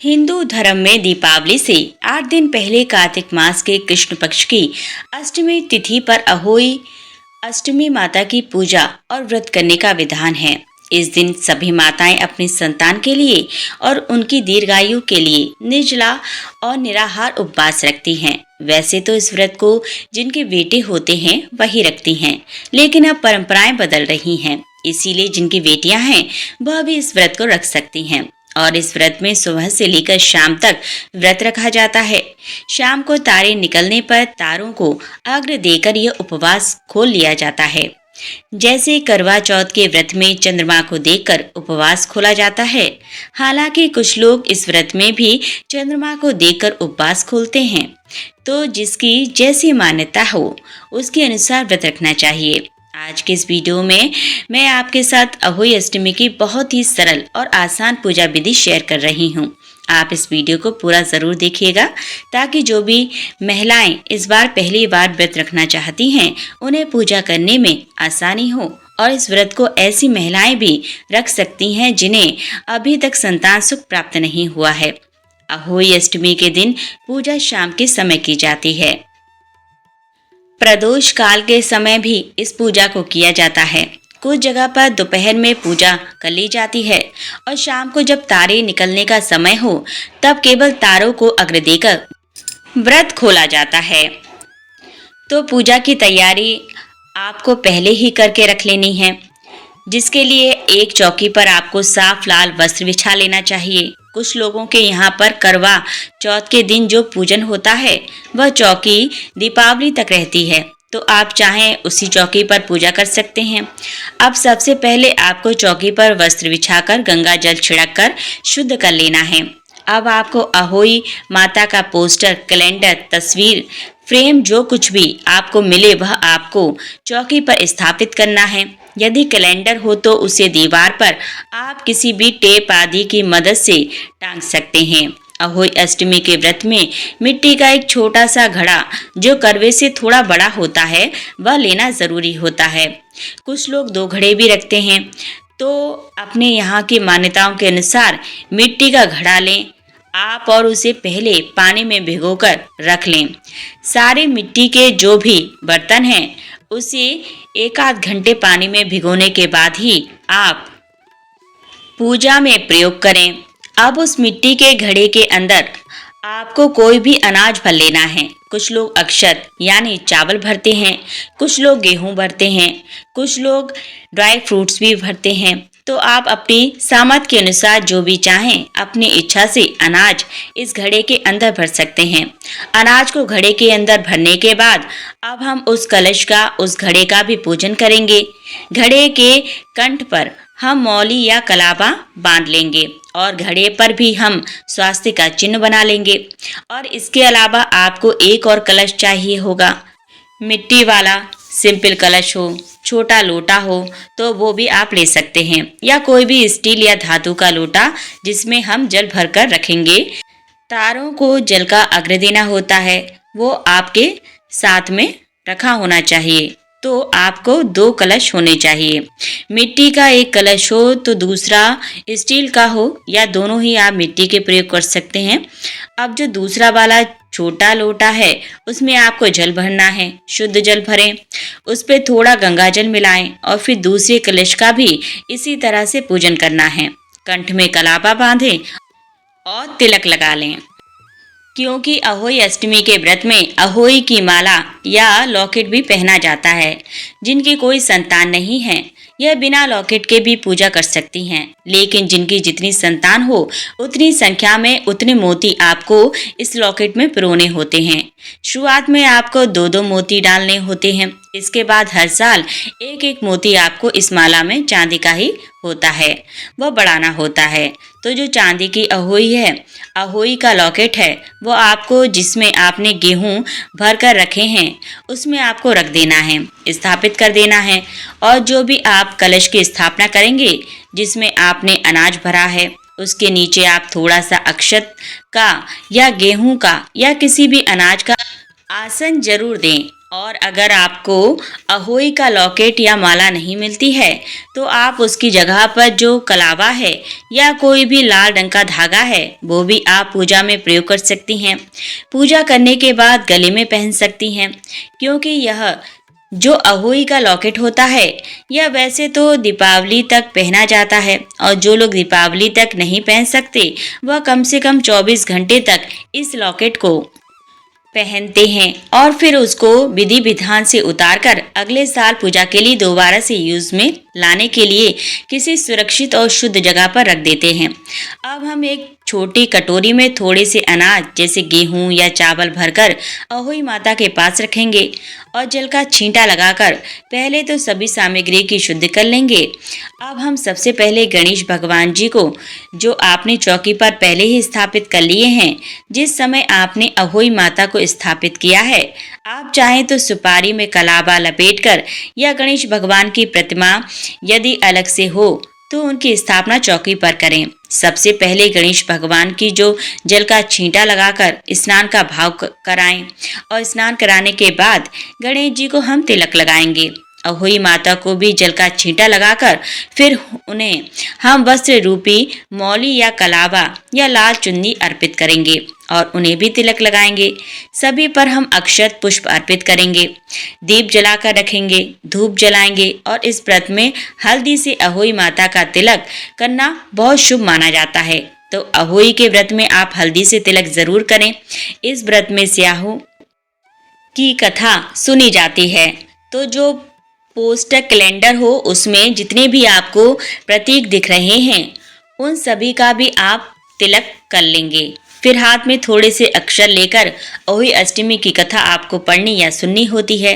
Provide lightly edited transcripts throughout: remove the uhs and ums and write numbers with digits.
हिंदू धर्म में दीपावली से 8 दिन पहले कार्तिक मास के कृष्ण पक्ष की अष्टमी तिथि पर अहोई अष्टमी माता की पूजा और व्रत करने का विधान है। इस दिन सभी माताएं अपनी संतान के लिए और उनकी दीर्घायु के लिए निर्जला और निराहार उपवास रखती हैं। वैसे तो इस व्रत को जिनके बेटे होते हैं वही रखती हैं, लेकिन अब परंपराएं बदल रही हैं। इसीलिए जिनकी बेटियां हैं वह भी इस व्रत को रख सकती हैं। और इस व्रत में सुबह से लेकर शाम तक व्रत रखा जाता है। शाम को तारे निकलने पर तारों को अर्घ्य देकर यह उपवास खोल लिया जाता है। जैसे करवा चौथ के व्रत में चंद्रमा को देखकर उपवास खोला जाता है। हालांकि कुछ लोग इस व्रत में भी चंद्रमा को देखकर उपवास खोलते हैं। तो जिसकी जैसी मान्यता हो उसके अनुसार व्रत रखना चाहिए। आज के इस वीडियो में मैं आपके साथ अहोई अष्टमी की बहुत ही सरल और आसान पूजा विधि शेयर कर रही हूँ। आप इस वीडियो को पूरा ज़रूर देखिएगा ताकि जो भी महिलाएं इस बार पहली बार व्रत रखना चाहती हैं उन्हें पूजा करने में आसानी हो। और इस व्रत को ऐसी महिलाएं भी रख सकती हैं जिन्हें अभी तक संतान सुख प्राप्त नहीं हुआ है। अहोई अष्टमी के दिन पूजा शाम के समय की जाती है। प्रदोष काल के समय भी इस पूजा को किया जाता है। कुछ जगह पर दोपहर में पूजा कर ली जाती है और शाम को जब तारे निकलने का समय हो तब केवल तारों को अर्घ्य देकर व्रत खोला जाता है। तो पूजा की तैयारी आपको पहले ही करके रख लेनी है, जिसके लिए एक चौकी पर आपको साफ लाल वस्त्र बिछा लेना चाहिए। कुछ लोगों के यहाँ पर करवा चौथ के दिन जो पूजन होता है वह चौकी दीपावली तक रहती है, तो आप चाहें उसी चौकी पर पूजा कर सकते हैं। अब सबसे पहले आपको चौकी पर वस्त्र बिछाकर गंगा जल छिड़ककर शुद्ध कर लेना है। अब आपको अहोई माता का पोस्टर, कैलेंडर, तस्वीर, फ्रेम जो कुछ भी आपको मिले वह आपको चौकी पर स्थापित करना है। यदि कैलेंडर हो तो उसे दीवार पर आप किसी भी टेप आदि की मदद से टांग सकते हैं। अहोई अष्टमी के व्रत में मिट्टी का एक छोटा सा घड़ा जो करवे से थोड़ा बड़ा होता है वह लेना जरूरी होता है। कुछ लोग 2 घड़े भी रखते हैं, तो अपने यहाँ की मान्यताओं के अनुसार मिट्टी का घड़ा लें आप और उसे पहले पानी में भिगोकर रख लें। सारे मिट्टी के जो भी बर्तन हैं उसे 1 आध घंटे पानी में भिगोने के बाद ही आप पूजा में प्रयोग करें। अब उस मिट्टी के घड़े के अंदर आपको कोई भी अनाज भर लेना है। कुछ लोग अक्षत यानी चावल भरते हैं, कुछ लोग गेहूं भरते हैं, कुछ लोग ड्राई फ्रूट्स भी भरते हैं। तो आप अपनी सामर्थ के अनुसार जो भी चाहें अपनी इच्छा से अनाज इस घड़े के अंदर भर सकते हैं। अनाज को घड़े के अंदर भरने के बाद अब हम उस कलश का, उस घड़े का भी पूजन करेंगे। घड़े के कंठ पर हम मौली या कलावा बांध लेंगे और घड़े पर भी हम स्वास्तिक का चिन्ह बना लेंगे। और इसके अलावा आपको एक और कलश चाहिए होगा। मिट्टी वाला सिंपल कलश हो, छोटा लोटा हो तो वो भी आप ले सकते हैं, या कोई भी स्टील या धातु का लोटा जिसमें हम जल भरकर रखेंगे। तारों को जल का अर्घ्य देना होता है, वो आपके साथ में रखा होना चाहिए। तो आपको 2 कलश होने चाहिए। मिट्टी का एक कलश हो तो दूसरा स्टील का हो, या दोनों ही आप मिट्टी के प्रयोग कर सकते हैं। अब जो दूसरा वाला छोटा लोटा है उसमें आपको जल भरना है। शुद्ध जल भरें, उस पर थोड़ा गंगा जल मिलाएं और फिर दूसरे कलश का भी इसी तरह से पूजन करना है। कंठ में कलावा बांधें और तिलक लगा लें। क्योंकि अहोई अष्टमी के व्रत में अहोई की माला या लॉकेट भी पहना जाता है। जिनकी कोई संतान नहीं है यह बिना लॉकेट के भी पूजा कर सकती हैं, लेकिन जिनकी जितनी संतान हो उतनी संख्या में उतने मोती आपको इस लॉकेट में पिरोने होते हैं। शुरुआत में आपको 2-2 मोती डालने होते हैं। इसके बाद हर साल 1-1 मोती आपको इस माला में चांदी का ही होता है, वह बढ़ाना होता है। तो जो चांदी की अहोई है, अहोई का लॉकेट है, वो आपको जिसमें आपने गेहूं भर कर रखे हैं उसमें आपको रख देना है, स्थापित कर देना है। और जो भी आप कलश की स्थापना करेंगे जिसमें आपने अनाज भरा है उसके नीचे आप थोड़ा सा अक्षत का या गेहूं का या किसी भी अनाज का आसन जरूर दें और अगर आपको अहोई का लॉकेट या माला नहीं मिलती है तो आप उसकी जगह पर जो कलावा है या कोई भी लाल रंग का धागा है वो भी आप पूजा में प्रयोग कर सकती हैं। पूजा करने के बाद गले में पहन सकती हैं, क्योंकि यह जो अहोई का लॉकेट होता है यह वैसे तो दीपावली तक पहना जाता है, और जो लोग दीपावली तक नहीं पहन सकते वह कम से कम 24 घंटे तक इस लॉकेट को पहनते हैं और फिर उसको विधि विधान से उतारकर अगले साल पूजा के लिए दोबारा से यूज में लाने के लिए किसी सुरक्षित और शुद्ध जगह पर रख देते हैं। अब हम एक छोटी कटोरी में थोड़े से अनाज जैसे गेहूं या चावल भरकर अहोई माता के पास रखेंगे और जल का छींटा लगाकर पहले तो सभी सामग्री की शुद्ध कर लेंगे। अब हम सबसे पहले गणेश भगवान जी को, जो आपने चौकी पर पहले ही स्थापित कर लिए हैं, जिस समय आपने अहोई माता को स्थापित किया है, आप चाहें तो सुपारी में कलावा लपेटकर या गणेश भगवान की प्रतिमा यदि अलग से हो तो उनकी स्थापना चौकी पर करें। सबसे पहले गणेश भगवान की जो जल का छींटा लगाकर स्नान का भाव कराएं और स्नान कराने के बाद गणेश जी को हम तिलक लगाएंगे। अहोई माता को भी जल का छींटा लगाकर फिर उन्हें हम वस्त्र रूपी मौली या कलावा या लाल चुन्नी अर्पित करेंगे और उन्हें भी तिलक लगाएंगे। सभी पर हम अक्षत पुष्प अर्पित करेंगे, दीप जलाकर रखेंगे, धूप जलाएंगे और इस व्रत में हल्दी से अहोई माता का तिलक करना बहुत शुभ माना जाता है। तो अहोई के व्रत में आप हल्दी से तिलक जरूर करें। इस व्रत में स्याहू की कथा सुनी जाती है। तो जो पोस्टर कैलेंडर हो उसमें जितने भी आपको प्रतीक दिख रहे हैं उन सभी का भी आप तिलक कर लेंगे। फिर हाथ में थोड़े से अक्षर लेकर अहोई अष्टमी की कथा आपको पढ़नी या सुननी होती है।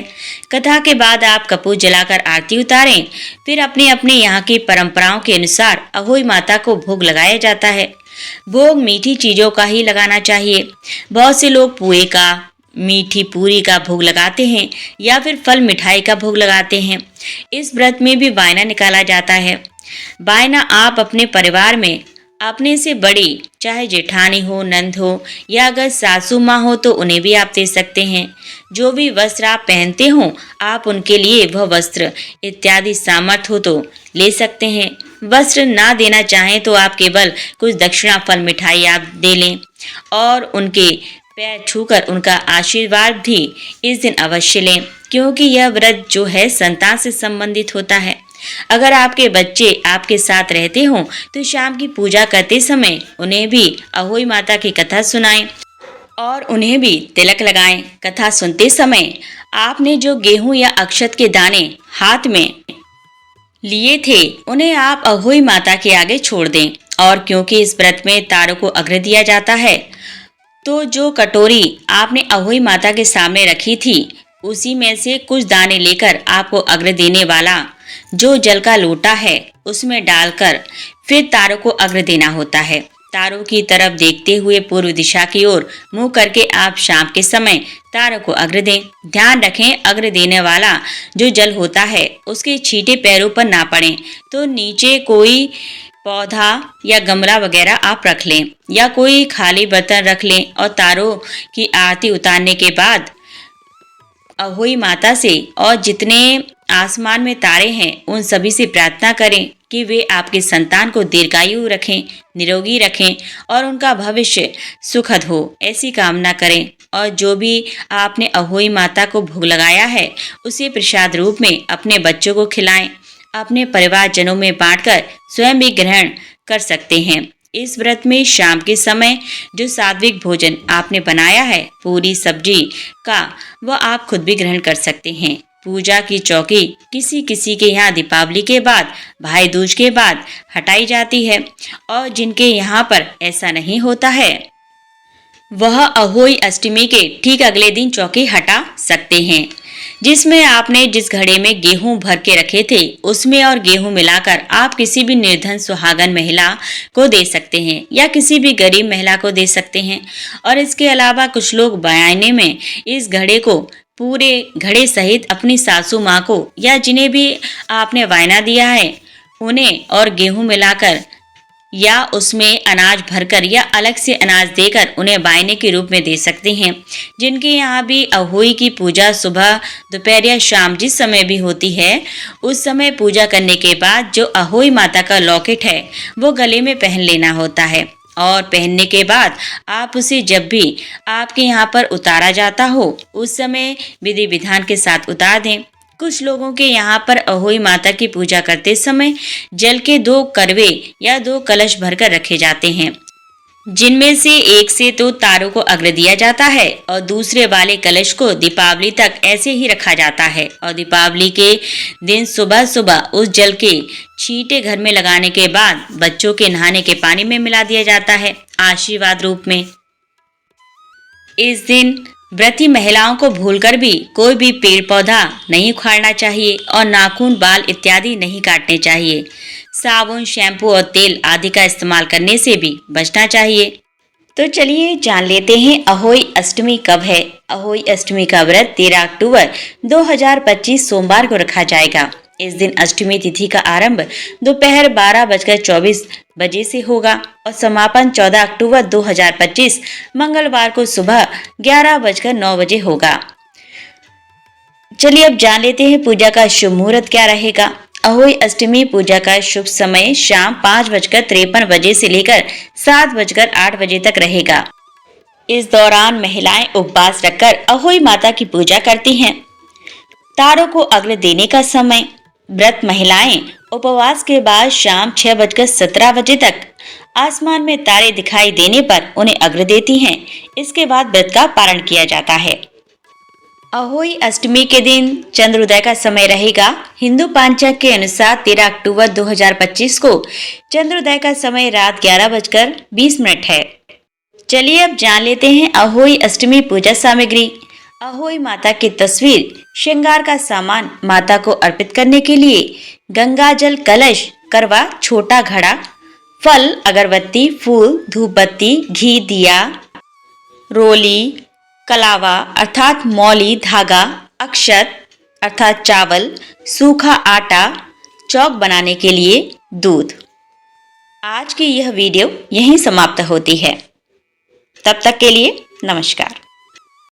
कथा के बाद आप कपूर जलाकर आरती उतारें। फिर अपने अपने यहाँ की परंपराओं के अनुसार अहोई माता को भोग लगाया जाता है। भोग मीठी चीजों का ही लगाना चाहिए। बहुत से लोग पुए का, मीठी पूरी का भोग लगाते हैं या फिर फल मिठाई का भोग लगाते हैं। इस व्रत में भी वायना निकाला जाता है। वायना आप अपने परिवार में अपने से बड़ी, चाहे जेठानी हो, नंद हो या अगर सासू माँ हो तो उन्हें भी आप दे सकते हैं। जो भी वस्त्र आप पहनते हो आप उनके लिए वह वस्त्र इत्यादि सामर्थ हो तो ले सकते हैं। वस्त्र ना देना चाहें तो आप केवल कुछ दक्षिणा, फल मिठाई आप दे लें और उनके पैर छूकर उनका आशीर्वाद भी इस दिन अवश्य लें, क्योंकि यह व्रत जो है संतान से संबंधित होता है। अगर आपके बच्चे आपके साथ रहते हों तो शाम की पूजा करते समय उन्हें भी अहोई माता की कथा सुनाएं और उन्हें भी तिलक लगाएं। कथा सुनते समय आपने जो गेहूं या अक्षत के दाने हाथ में लिए थे उन्हें आप अहोई माता के आगे छोड़ दें। और क्योंकि इस व्रत में तारों को अर्घ्य दिया जाता है तो जो कटोरी आपने अहोई माता के सामने रखी थी उसी में से कुछ दाने लेकर आपको अर्घ्य देने वाला जो जल का लोटा है उसमें डालकर फिर तारों को अर्घ्य देना होता है। तारों की तरफ देखते हुए पूर्व दिशा की ओर मुंह करके आप शाम के समय तारों को अर्घ्य दें। ध्यान रखें अर्घ्य देने वाला जो जल होता है उसके छींटे पैरों पर ना पड़े, तो नीचे कोई पौधा या गमला वगैरह आप रख लें या कोई खाली बर्तन रख लें और तारों की आरती उतारने के बाद अहोई माता से और जितने आसमान में तारे हैं उन सभी से प्रार्थना करें कि वे आपके संतान को दीर्घायु रखें, निरोगी रखें और उनका भविष्य सुखद हो, ऐसी कामना करें। और जो भी आपने अहोई माता को भोग लगाया है उसे प्रसाद रूप में अपने बच्चों को खिलाएं। अपने परिवारजनों में बांटकर स्वयं भी ग्रहण कर सकते हैं। इस व्रत में शाम के समय जो सात्विक भोजन आपने बनाया है पूरी सब्जी का, वह आप खुद भी ग्रहण कर सकते हैं। पूजा की चौकी किसी किसी के यहाँ दीपावली के बाद, भाई दूज के बाद हटाई जाती है और जिनके यहाँ पर ऐसा नहीं होता है वह अहोई अष्टमी के ठीक अगले दिन चौकी हटा सकते हैं। जिसमें आपने जिस घड़े में गेहूं भर के रखे थे उसमें और गेहूं मिलाकर आप किसी भी निर्धन सुहागन महिला को दे सकते हैं या किसी भी गरीब महिला को दे सकते हैं। और इसके अलावा कुछ लोग बयाने में इस घड़े को पूरे घड़े सहित अपनी सासू माँ को या जिन्हें भी आपने वायना दिया है उन्हें और गेहूं मिलाकर या उसमें अनाज भरकर या अलग से अनाज देकर उन्हें बायने के रूप में दे सकते हैं। जिनके यहाँ भी अहोई की पूजा सुबह, दोपहर या शाम जिस समय भी होती है, उस समय पूजा करने के बाद जो अहोई माता का लॉकेट है वो गले में पहन लेना होता है और पहनने के बाद आप उसे जब भी आपके यहाँ पर उतारा जाता हो उस समय विधि विधान के साथ उतार दें। कुछ लोगों के यहाँ पर अहोई माता की पूजा करते समय जल के 2 करवे या 2 कलश भरकर रखे जाते हैं, जिनमें से एक से तो तारों को अर्घ्य दिया जाता है और दूसरे वाले कलश को दीपावली तक ऐसे ही रखा जाता है और दीपावली के दिन सुबह सुबह उस जल के छींटे घर में लगाने के बाद बच्चों के नहाने के पानी में मिला दिया जाता है आशीर्वाद रूप में। इस दिन व्रती महिलाओं को भूलकर भी कोई भी पेड़ पौधा नहीं उखाड़ना चाहिए और नाखून, बाल इत्यादि नहीं काटने चाहिए। साबुन, शैम्पू और तेल आदि का इस्तेमाल करने से भी बचना चाहिए। तो चलिए जान लेते हैं अहोई अष्टमी कब है। अहोई अष्टमी का व्रत 13 अक्टूबर 2025 सोमवार को रखा जाएगा। इस दिन अष्टमी तिथि का आरंभ दोपहर 12:24 बजे से होगा और समापन 14 अक्टूबर 2025 मंगलवार को सुबह 11:09 बजे होगा। चलिए अब जान लेते हैं पूजा का शुभ मुहूर्त क्या रहेगा। अहोई अष्टमी पूजा का शुभ समय शाम 5:53 बजे से लेकर 7:08 बजे तक रहेगा। इस दौरान महिलाएं उपवास रखकर अहोई माता की पूजा करती हैं। तारों को अर्घ्य देने का समय, व्रत महिलाएं उपवास के बाद शाम 6:17 बजे तक आसमान में तारे दिखाई देने पर उन्हें अर्घ्य देती हैं। इसके बाद व्रत का पारण किया जाता है। अहोई अष्टमी के दिन चंद्रोदय का समय रहेगा। हिंदू पंचांग के अनुसार 13 अक्टूबर 2025 को चंद्रोदय का समय रात 11:20 है। चलिए अब जान लेते हैं अहोई अष्टमी पूजा सामग्री। अहोई माता की तस्वीर, श्रृंगार का सामान, माता को अर्पित करने के लिए गंगा जल कलश, करवा, छोटा घड़ा, फल, अगरबत्ती, फूल, धूप बत्ती, घी, दिया, रोली, कलावा अर्थात मौली, धागा, अक्षत अर्थात चावल, सूखा आटा, चौक बनाने के लिए दूध। आज की यह वीडियो यहीं समाप्त होती है। तब तक के लिए नमस्कार।